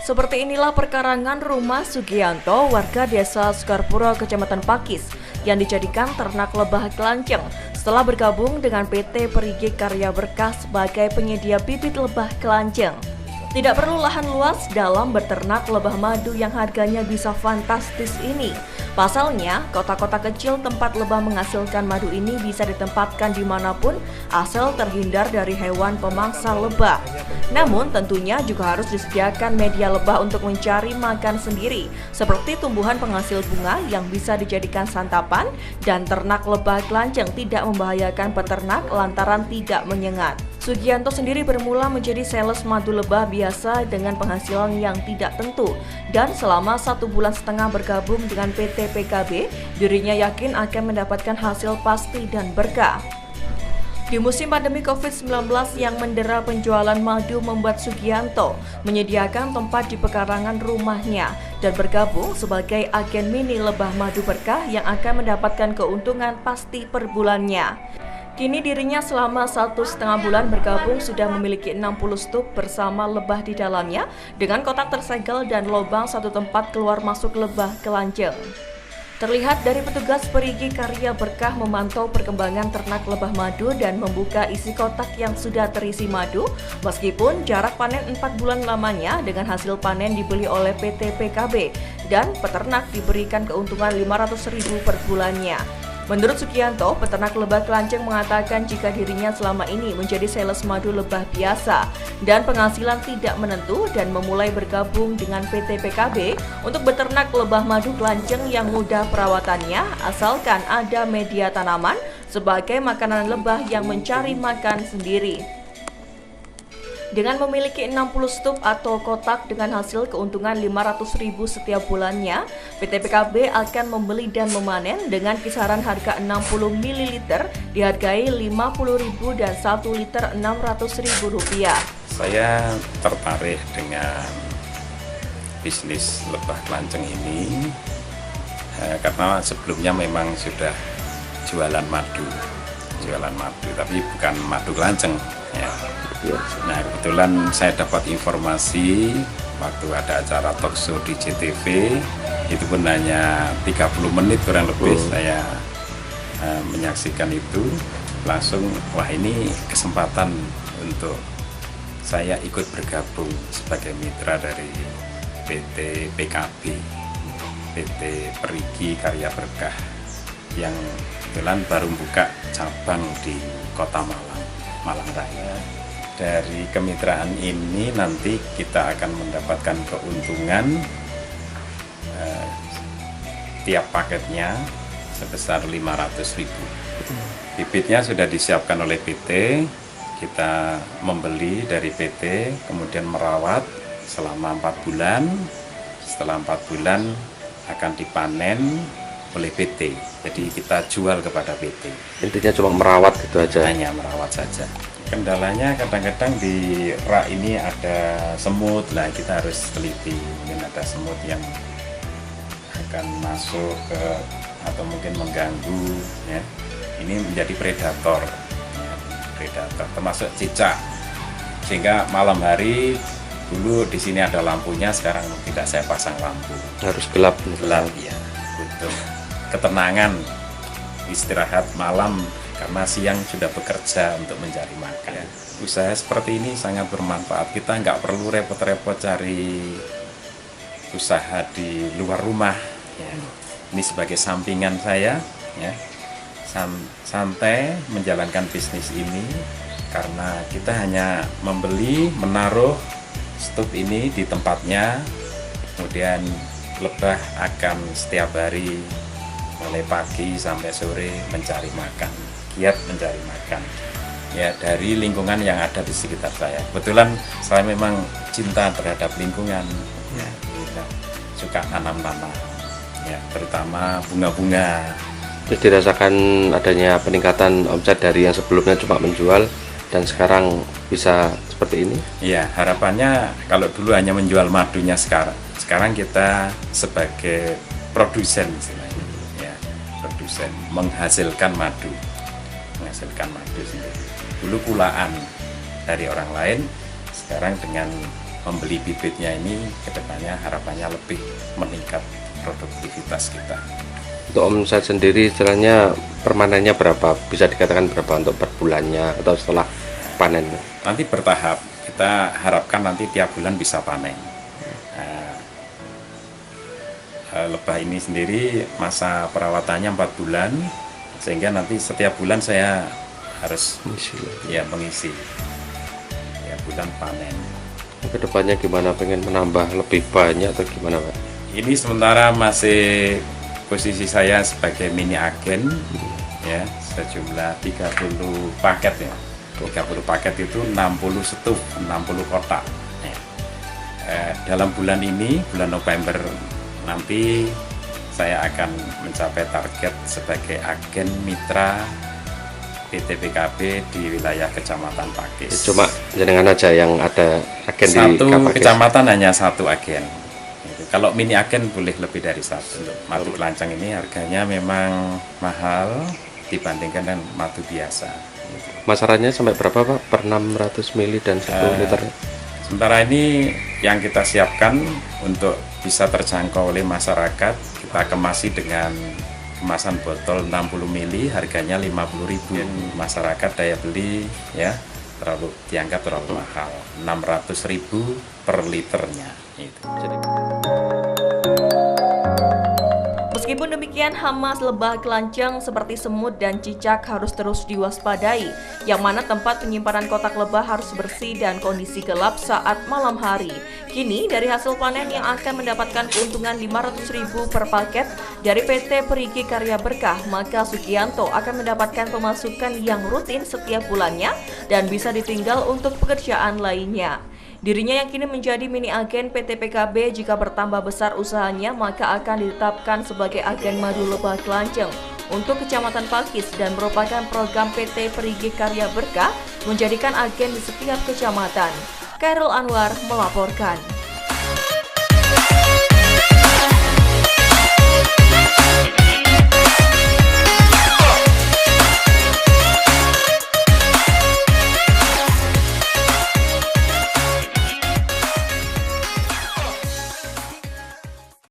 Seperti inilah perkarangan rumah Sugianto, warga desa Sukarpuro, Kecamatan Pakis, yang dijadikan ternak lebah kelanceng setelah bergabung dengan PT Perigi Karya Berkah sebagai penyedia bibit lebah kelanceng. Tidak perlu lahan luas dalam beternak lebah madu yang harganya bisa fantastis ini. Pasalnya, kota-kota kecil tempat lebah menghasilkan madu ini bisa ditempatkan dimanapun asal terhindar dari hewan pemangsa lebah. Namun tentunya juga harus disediakan media lebah untuk mencari makan sendiri, seperti tumbuhan penghasil bunga yang bisa dijadikan santapan, dan ternak lebah kelanceng tidak membahayakan peternak lantaran tidak menyengat. Sugianto sendiri bermula menjadi sales madu lebah biasa dengan penghasilan yang tidak tentu, dan selama 1,5 bulan bergabung dengan PT PKB, dirinya yakin akan mendapatkan hasil pasti dan berkah. Di musim pandemi COVID-19 yang mendera penjualan madu membuat Sugianto menyediakan tempat di pekarangan rumahnya dan bergabung sebagai agen mini lebah madu berkah yang akan mendapatkan keuntungan pasti per bulannya. Kini dirinya selama 1,5 bulan bergabung sudah memiliki 60 stup bersama lebah di dalamnya dengan kotak tersegel dan lubang satu tempat keluar masuk lebah kelanceng. Terlihat dari petugas Perigi Karya Berkah memantau perkembangan ternak lebah madu dan membuka isi kotak yang sudah terisi madu, meskipun jarak panen 4 bulan lamanya dengan hasil panen dibeli oleh PT PKB dan peternak diberikan keuntungan 500.000 per bulannya. Menurut Sugianto, peternak lebah kelanceng mengatakan jika dirinya selama ini menjadi sales madu lebah biasa dan penghasilan tidak menentu dan memulai bergabung dengan PT PKB untuk beternak lebah madu kelanceng yang mudah perawatannya asalkan ada media tanaman sebagai makanan lebah yang mencari makan sendiri. Dengan memiliki 60 stup atau kotak dengan hasil keuntungan 500.000 setiap bulannya, PT PKB akan membeli dan memanen dengan kisaran harga 60 ml dihargai 50.000 dan 1 liter Rp600.000. Saya tertarik dengan bisnis lebah kelanceng ini karena sebelumnya memang sudah jualan madu, tapi bukan madu kelanceng. Ya. Nah, kebetulan saya dapat informasi waktu ada acara talkshow di JTV, itu pun hanya 30 menit kurang lebih saya menyaksikan itu, langsung wah ini kesempatan untuk saya ikut bergabung sebagai mitra dari PT PKB, PT Perigi Karya Berkah yang kebetulan baru buka cabang di Kota Malang Raya. Dari kemitraan ini nanti kita akan mendapatkan keuntungan tiap paketnya sebesar 500.000. Bibitnya sudah disiapkan oleh PT, kita membeli dari PT, kemudian merawat selama 4 bulan. Setelah 4 bulan akan dipanen oleh PT. Jadi kita jual kepada PT. Intinya cuma merawat gitu aja. Hanya merawat saja. Kendalanya kadang-kadang di rak ini ada semut, lah kita harus teliti, mungkin ada semut yang akan masuk ke atau mungkin mengganggu, ya. Ini menjadi predator, ya, termasuk cicak, sehingga malam hari dulu di sini ada lampunya, sekarang tidak saya pasang lampu. Harus gelap Ya, untuk ketenangan istirahat malam. Karena siang sudah bekerja untuk mencari makan. Usaha seperti ini sangat bermanfaat. Kita nggak perlu repot-repot cari usaha di luar rumah. Ya. Ini sebagai sampingan saya, ya. Santai menjalankan bisnis ini karena kita hanya membeli, menaruh stup ini di tempatnya, kemudian lebah akan setiap hari mulai pagi sampai sore mencari makan. Giat mencari makan ya dari lingkungan yang ada di sekitar saya. Kebetulan saya memang cinta terhadap lingkungan, ya, suka tanam-tanam, ya, terutama bunga-bunga. Terus dirasakan adanya peningkatan omset dari yang sebelumnya cuma menjual dan sekarang bisa seperti ini? Ya, harapannya kalau dulu hanya menjual madunya, sekarang kita sebagai produsen istilahnya, ya, produsen menghasilkan madu sendiri. Dulu pulaan dari orang lain, sekarang dengan membeli bibitnya ini kedepannya harapannya lebih meningkat produktivitas kita. Untuk omset sendiri istilahnya permanennya berapa? Bisa dikatakan berapa untuk per bulannya atau setelah panen? Nanti bertahap, kita harapkan nanti tiap bulan bisa panen. Lebah ini sendiri masa perawatannya 4 bulan, sehingga nanti setiap bulan saya harus mengisi ya bulan panen. Kedepannya gimana, pengen menambah lebih banyak atau gimana Pak? Ini sementara masih posisi saya sebagai mini agen ya, sejumlah 30 paket ya. 30 paket itu 60 setuf, 60 kotak ya. Dalam bulan ini, bulan November nanti saya akan mencapai target sebagai agen mitra PT PKB di wilayah Kecamatan Pakis. Cuma jenengan aja yang ada agen di satu kecamatan hanya satu agen. Kalau mini agen boleh lebih dari satu. Untuk madu kelanceng ini harganya memang mahal dibandingkan dengan madu biasa. Masarannya sampai berapa Pak? Per 600 ml dan 1 liter? Sementara ini yang kita siapkan untuk bisa terjangkau oleh masyarakat, kita kemasi dengan kemasan botol 60 ml, harganya 50.000. Masyarakat daya beli ya dianggap terlalu mahal, 600.000 per liternya. Meskipun demikian, hama lebah kelanceng seperti semut dan cicak harus terus diwaspadai, yang mana tempat penyimpanan kotak lebah harus bersih dan kondisi gelap saat malam hari. Kini, dari hasil panen yang akan mendapatkan keuntungan 500.000 per paket dari PT Perigi Karya Berkah, maka Sugianto akan mendapatkan pemasukan yang rutin setiap bulannya dan bisa ditinggal untuk pekerjaan lainnya. Dirinya yang kini menjadi mini agen PT PKB, jika bertambah besar usahanya maka akan ditetapkan sebagai agen madu lebah kelanceng untuk Kecamatan Pakis dan merupakan program PT Perigi Karya Berkah menjadikan agen di setiap kecamatan. Khairul Anwar melaporkan.